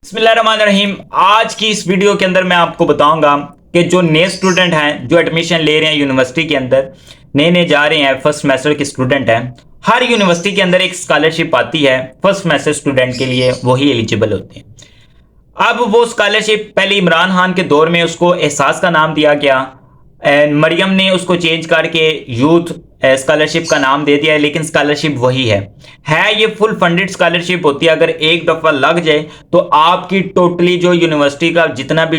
बिस्मिल्लाहिर्रहमानिर्रहीम। आज की इस वीडियो के अंदर मैं आपको बताऊंगा कि जो नए स्टूडेंट हैं जो एडमिशन ले रहे हैं यूनिवर्सिटी के अंदर, नए नए जा रहे हैं, फर्स्ट सेमेस्टर के स्टूडेंट हैं, हर यूनिवर्सिटी के अंदर एक स्कॉलरशिप आती है फर्स्ट सेमेस्टर स्टूडेंट के लिए, वही एलिजिबल होते हैं। अब वो स्कॉलरशिप पहले इमरान खान के दौर में उसको एहसास का नाम दिया गया, मरियम ने उसको चेंज करके यूथ स्कॉलरशिप का नाम दे दिया है, लेकिन स्कॉलरशिप वही है ये फुल फंडेड स्कॉलरशिप होती है। अगर एक दफ़ा लग जाए तो आपकी टोटली जो यूनिवर्सिटी का जितना भी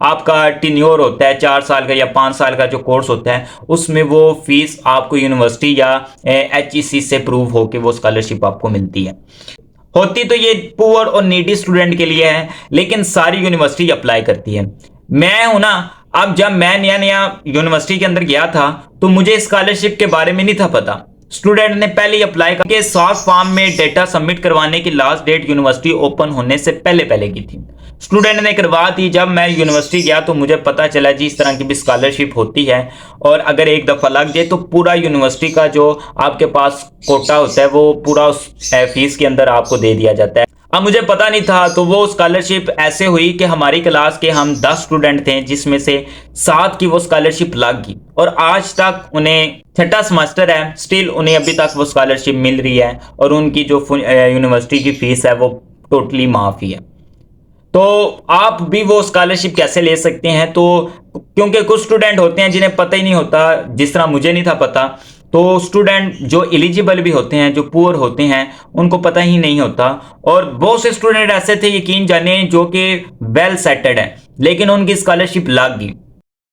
आपका टिन्योर होता है, 4 साल का या 5 साल का जो कोर्स होता है, उसमें वो फीस आपको यूनिवर्सिटी या HEC से प्रूव होकर वो स्कॉलरशिप आपको मिलती है। होती तो ये पुअर और नीडी स्टूडेंट के लिए है, लेकिन सारी यूनिवर्सिटी अप्लाई करती है। मैं हूं ना, अब जब मैं नया नया यूनिवर्सिटी के अंदर गया था तो मुझे स्कॉलरशिप के बारे में नहीं था पता। स्टूडेंट ने पहले ही अप्लाई करके शॉर्ट फॉर्म में डेटा सबमिट करवाने की लास्ट डेट यूनिवर्सिटी ओपन होने से पहले पहले की थी। स्टूडेंट ने करवा दी। जब मैं यूनिवर्सिटी गया तो मुझे पता चला जी इस तरह की भी स्कॉलरशिप होती है, और अगर एक दफ़ा लग जाए तो पूरा यूनिवर्सिटी का जो आपके पास कोटा होता है वो पूरा उस फीस के अंदर आपको दे दिया जाता है। अब मुझे पता नहीं था, तो वो स्कॉलरशिप ऐसे हुई कि हमारी क्लास के हम 10 स्टूडेंट थे, जिसमें से 7 की वो स्कॉलरशिप लग गई, और आज तक उन्हें छठा सेमेस्टर है, स्टिल उन्हें अभी तक वो स्कॉलरशिप मिल रही है, और उनकी जो यूनिवर्सिटी की फीस है वो टोटली माफ़ ही है। तो आप भी वो स्कॉलरशिप कैसे ले सकते हैं? तो क्योंकि कुछ स्टूडेंट होते हैं जिन्हें पता ही नहीं होता, जिस तरह मुझे नहीं था पता, तो स्टूडेंट जो एलिजिबल भी होते हैं, जो पुअर होते हैं, उनको पता ही नहीं होता। और बहुत से स्टूडेंट ऐसे थे, यकीन जाने, जो कि वेल सेटेड हैं, लेकिन उनकी स्कॉलरशिप लग गई।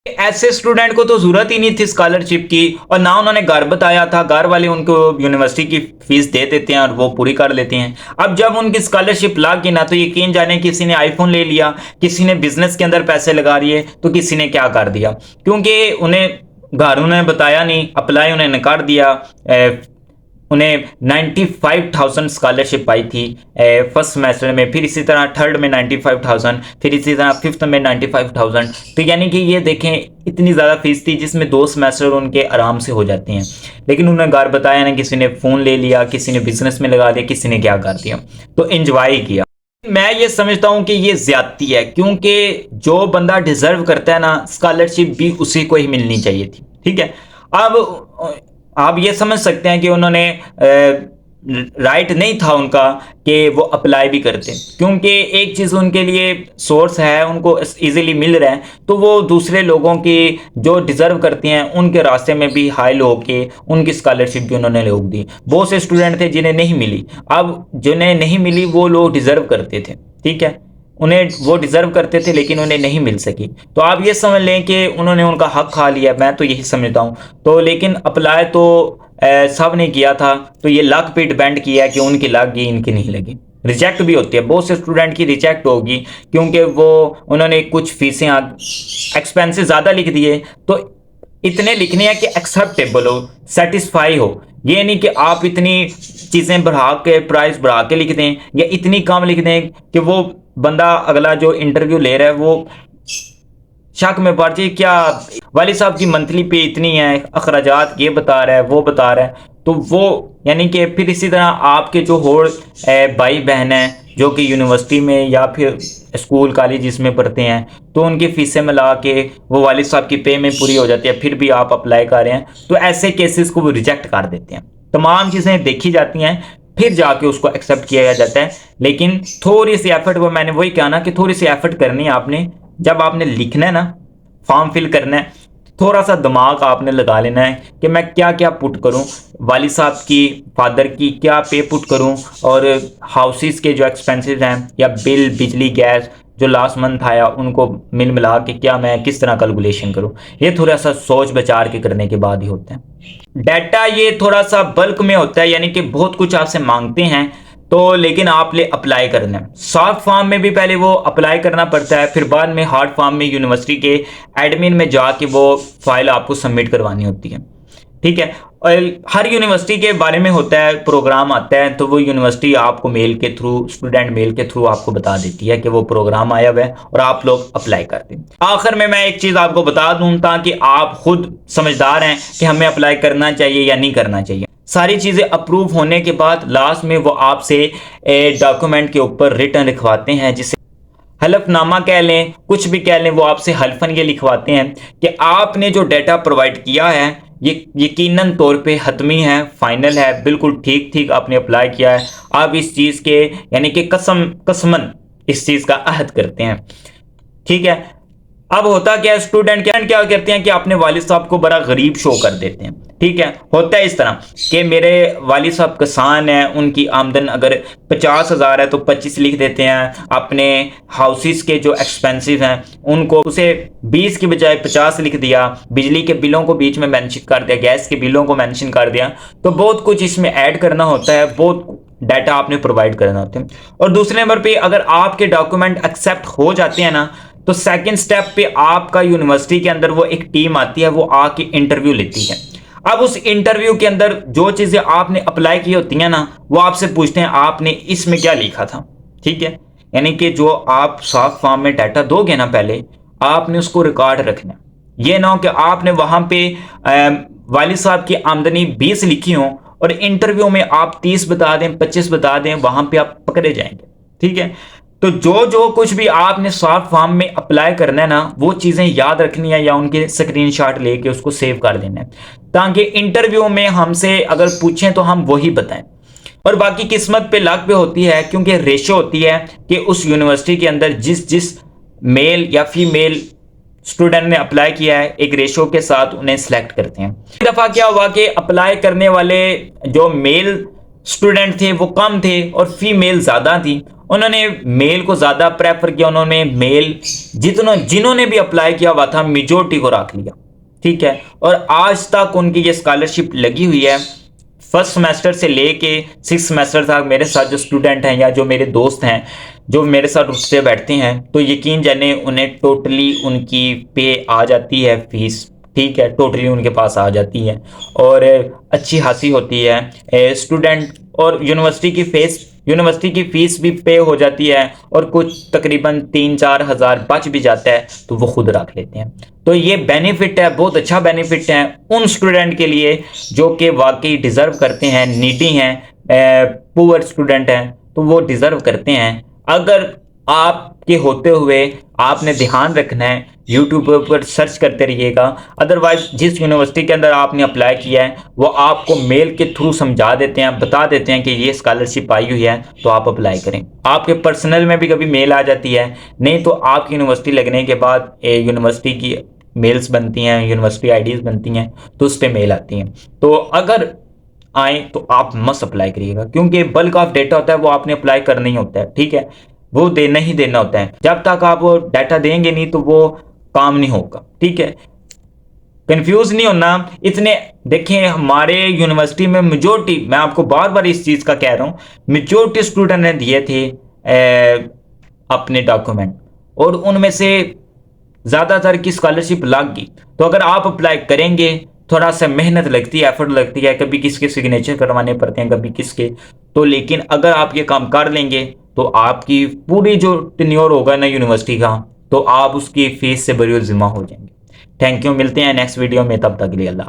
ऐसे स्टूडेंट को तो जरूरत ही नहीं थी स्कॉलरशिप की, और ना उन्होंने घर बताया था, घर वाले उनको यूनिवर्सिटी की फीस दे देते हैं और वो पूरी कर लेते हैं। अब जब उनकी स्कॉलरशिप लग गई ना, तो यकीन जाने किसी ने आईफोन ले लिया, किसी ने बिजनेस के अंदर पैसे लगा दिए, तो किसी ने क्या कर दिया, क्योंकि उन्हें घर उन्हें बताया नहीं, अप्लाई उन्हें कर दिया। उन्हें 95,000 स्कॉलरशिप आई थी फर्स्ट सेमेस्टर में, फिर इसी तरह थर्ड में 95,000, फिर इसी तरह फिफ्थ में 95,000। तो यानी कि ये देखें, इतनी ज़्यादा फीस थी जिसमें 2 सेमेस्टर उनके आराम से हो जाते हैं, लेकिन उन्हें घर बताया ना, किसी ने फ़ोन ले लिया, किसी ने बिजनेस में लगा दिया, किसी ने क्या कर दिया, तो एंजॉय किया। मैं ये समझता हूँ कि ये ज्यादती है, क्योंकि जो बंदा डिजर्व करता है ना, स्कॉलरशिप भी उसी को ही मिलनी चाहिए थी। ठीक है, अब आप ये समझ सकते हैं कि उन्होंने राइट नहीं था उनका कि वो अप्लाई भी करते, क्योंकि एक चीज़ उनके लिए सोर्स है, उनको इजीली मिल रहा है, तो वो दूसरे लोगों की जो डिज़र्व करते हैं उनके रास्ते में भी हाइल होके उनकी स्कॉलरशिप भी उन्होंने रोक दी। बहुत से स्टूडेंट थे जिन्हें नहीं मिली। अब जिन्हें नहीं मिली वो लोग डिज़र्व करते थे, ठीक है, उन्हें वो डिज़र्व करते थे, लेकिन उन्हें नहीं मिल सकी। तो आप ये समझ लें कि उन्होंने उनका हक खा लिया, मैं तो यही समझता हूँ। तो लेकिन अप्लाई तो सब ने किया था, तो ये लक पे डिपेंड किया कि उनकी लग गई, इनकी नहीं लगी। रिजेक्ट भी होती है, बहुत से स्टूडेंट की रिजेक्ट होगी, क्योंकि वो उन्होंने कुछ फीसें एक्सपेंसेस ज़्यादा लिख दिए। तो इतने लिखने हैं कि एक्सेप्टेबल हो, सेटिस्फाई हो, ये नहीं कि आप इतनी चीज़ें बढ़ा के, प्राइस बढ़ा के लिख दें, या इतनी कम लिख दें कि वो बंदा अगला जो इंटरव्यू ले रहा है वो शक में पड़ जाए, क्या वाली साहब की मंथली पे इतनी है, अखराजात ये बता रहा है, वो बता रहा है। तो वो यानी कि फिर इसी तरह आपके जो और भाई बहन हैं जो कि यूनिवर्सिटी में या फिर स्कूल कॉलेज में पढ़ते हैं, तो उनकी फीसें मिला के वो वालिद साहब की पे में पूरी हो जाती है, फिर भी आप अप्लाई कर रहे हैं, तो ऐसे केसेस को वो रिजेक्ट कर देते हैं। तमाम चीज़ें देखी जाती हैं, फिर जाके उसको एक्सेप्ट किया जाता है। लेकिन थोड़ी सी एफर्ट, वो मैंने वही कहा ना कि थोड़ी सी एफर्ट करनी है आपने। जब आपने लिखना है ना, फॉर्म फिल करना है, थोड़ा सा दिमाग आपने लगा लेना है कि मैं क्या क्या पुट करूं, वाली साहब की, फादर की क्या पे पुट करूं, और हाउसेस के जो एक्सपेंसेस हैं, या बिल, बिजली, गैस जो लास्ट मंथ आया, उनको मिल मिला के क्या मैं किस तरह कैलकुलेशन करूं। ये थोड़ा सा सोच विचार के करने के बाद ही होता है। डाटा ये थोड़ा सा बल्क में होता है, यानी कि बहुत कुछ आपसे मांगते हैं, तो लेकिन आप ले अप्लाई करना है। सॉफ्ट फॉर्म में भी पहले वो अप्लाई करना पड़ता है, फिर बाद में हार्ड फॉर्म में यूनिवर्सिटी के एडमिन में जाके वो फाइल आपको सबमिट करवानी होती है। ठीक है, और हर यूनिवर्सिटी के बारे में होता है, प्रोग्राम आता है, तो वो यूनिवर्सिटी आपको मेल के थ्रू, स्टूडेंट मेल के थ्रू आपको बता देती है कि वो प्रोग्राम आया हुआ है, और आप लोग अप्लाई करते हैं। आखिर में मैं एक चीज़ आपको बता दूं, ताकि आप खुद समझदार हैं कि हमें अप्लाई करना चाहिए या नहीं करना चाहिए। सारी चीज़ें अप्रूव होने के बाद लास्ट में वो आपसे डॉक्यूमेंट के ऊपर रिटर्न लिखवाते हैं, जिसे हलफनामा कह लें, कुछ भी कह लें, वो आपसे हल्फन ये लिखवाते हैं कि आपने जो डाटा प्रोवाइड किया है ये यकीनन तौर पे हतमी है, फाइनल है, बिल्कुल ठीक ठीक आपने अप्लाई किया है, आप इस चीज़ के यानी कि कसमन इस चीज़ का अहद करते हैं। ठीक है। अब होता क्या है, स्टूडेंट क्या करते हैं कि अपने वालिद साहब को बड़ा गरीब शो कर देते हैं। ठीक है, होता है इस तरह कि मेरे वालिद साहब किसान हैं, उनकी आमदन अगर 50,000 है तो 25 लिख देते हैं। अपने हाउसेस के जो एक्सपेंसिव हैं उनको उसे 20 की बजाय 50 लिख दिया। बिजली के बिलों को बीच में मेंशन कर दिया, गैस के बिलों को मेंशन कर दिया। तो बहुत कुछ इसमें ऐड करना होता है, बहुत डाटा आपने प्रोवाइड करना होता है। और दूसरे नंबर पे अगर आपके डॉक्यूमेंट एक्सेप्ट हो जाते हैं ना, तो सेकंड स्टेप पे आपका यूनिवर्सिटी के अंदर वो एक टीम आती है, वो आके इंटरव्यू लेती है। अब उस इंटरव्यू के अंदर जो चीजें आपने अप्लाई की होती हैं ना, वो आपसे पूछते हैं आपने इसमें क्या लिखा था। ठीक है, यानी कि जो आप साफ फॉर्म में डाटा दोगे ना, पहले आपने उसको रिकॉर्ड रखना। ये ना हो कि आपने वहां पे वालिद साहब की आमदनी 20 लिखी हो और इंटरव्यू में आप 30 बता दें, 25 बता दें, वहां पे आप पकड़े जाएंगे। ठीक है, तो जो जो कुछ भी आपने सॉफ्ट फॉर्म में अप्लाई करना है ना, वो चीजें याद रखनी है या उनके स्क्रीनशॉट लेके उसको सेव कर देना है, ताकि इंटरव्यू में हमसे अगर पूछें तो हम वही बताएं। और बाकी किस्मत पे लक पे होती है, क्योंकि रेशो होती है कि उस यूनिवर्सिटी के अंदर जिस जिस मेल या फीमेल स्टूडेंट ने अप्लाई किया है, एक रेशो के साथ उन्हें सिलेक्ट करते हैं। एक दफा क्या हुआ कि अप्लाई करने वाले जो मेल स्टूडेंट थे वो कम थे और फीमेल ज्यादा थी। उन्होंने मेल को ज्यादा प्रेफर किया, उन्होंने मेल जिन्होंने भी अप्लाई किया हुआ था मेजोरिटी को रख लिया। ठीक है, और आज तक उनकी ये स्कॉलरशिप लगी हुई है। फर्स्ट सेमेस्टर से लेके 6 सेमेस्टर तक मेरे साथ जो स्टूडेंट हैं या जो मेरे दोस्त हैं जो मेरे साथ उठते बैठते हैं, तो यकीन जाने उन्हें टोटली उनकी पे आ जाती है फीस। ठीक है, टोटली उनके पास आ जाती है और अच्छी खासी होती है स्टूडेंट। और यूनिवर्सिटी की फीस भी पे हो जाती है और कुछ तकरीबन 3-4 हज़ार बच भी जाता है तो वो खुद रख लेते हैं। तो ये बेनिफिट है, बहुत अच्छा बेनिफिट है उन स्टूडेंट के लिए जो कि वाकई डिज़र्व करते हैं, नीडी हैं, पुअर स्टूडेंट हैं, तो वो डिज़र्व करते हैं। अगर आपके होते हुए आपने ध्यान रखना है, यूट्यूब पर सर्च करते रहिएगा। अदरवाइज जिस यूनिवर्सिटी के अंदर आपने अप्लाई किया है वो आपको मेल के थ्रू समझा देते हैं, बता देते हैं कि ये स्कॉलरशिप आई हुई है तो आप अप्लाई करें। आपके पर्सनल में भी कभी मेल आ जाती है, नहीं तो आपकी यूनिवर्सिटी लगने के बाद यूनिवर्सिटी की मेल्स बनती हैं, यूनिवर्सिटी आईडीज बनती हैं, तो उस पर मेल आती हैं। तो अगर आए तो आप मस्ट अप्लाई करिएगा, क्योंकि बल्क ऑफ डेटा होता है वो आपने अप्लाई करना ही होता है। ठीक है, वो देना ही देना होता है। जब तक आप वो डाटा देंगे नहीं तो वो काम नहीं होगा। ठीक है, कंफ्यूज नहीं होना। इतने देखें, हमारे यूनिवर्सिटी में मेजोरिटी, मैं आपको बार बार इस चीज का कह रहा हूं, मेजोरिटी स्टूडेंट ने दिए थे अपने डॉक्यूमेंट और उनमें से ज्यादातर की स्कॉलरशिप लग गई। तो अगर आप अप्लाई करेंगे, थोड़ा सा मेहनत लगती है, एफर्ट लगती है, कभी किसके सिग्नेचर करवाने पड़ते हैं, कभी किसके, तो लेकिन अगर आप ये काम कर लेंगे तो आपकी पूरी जो टेन्योर होगा ना यूनिवर्सिटी का, तो आप उसकी फीस से बरी जिम्मा हो जाएंगे। थैंक यू, मिलते हैं नेक्स्ट वीडियो में, तब तक के लिए अल्लाह।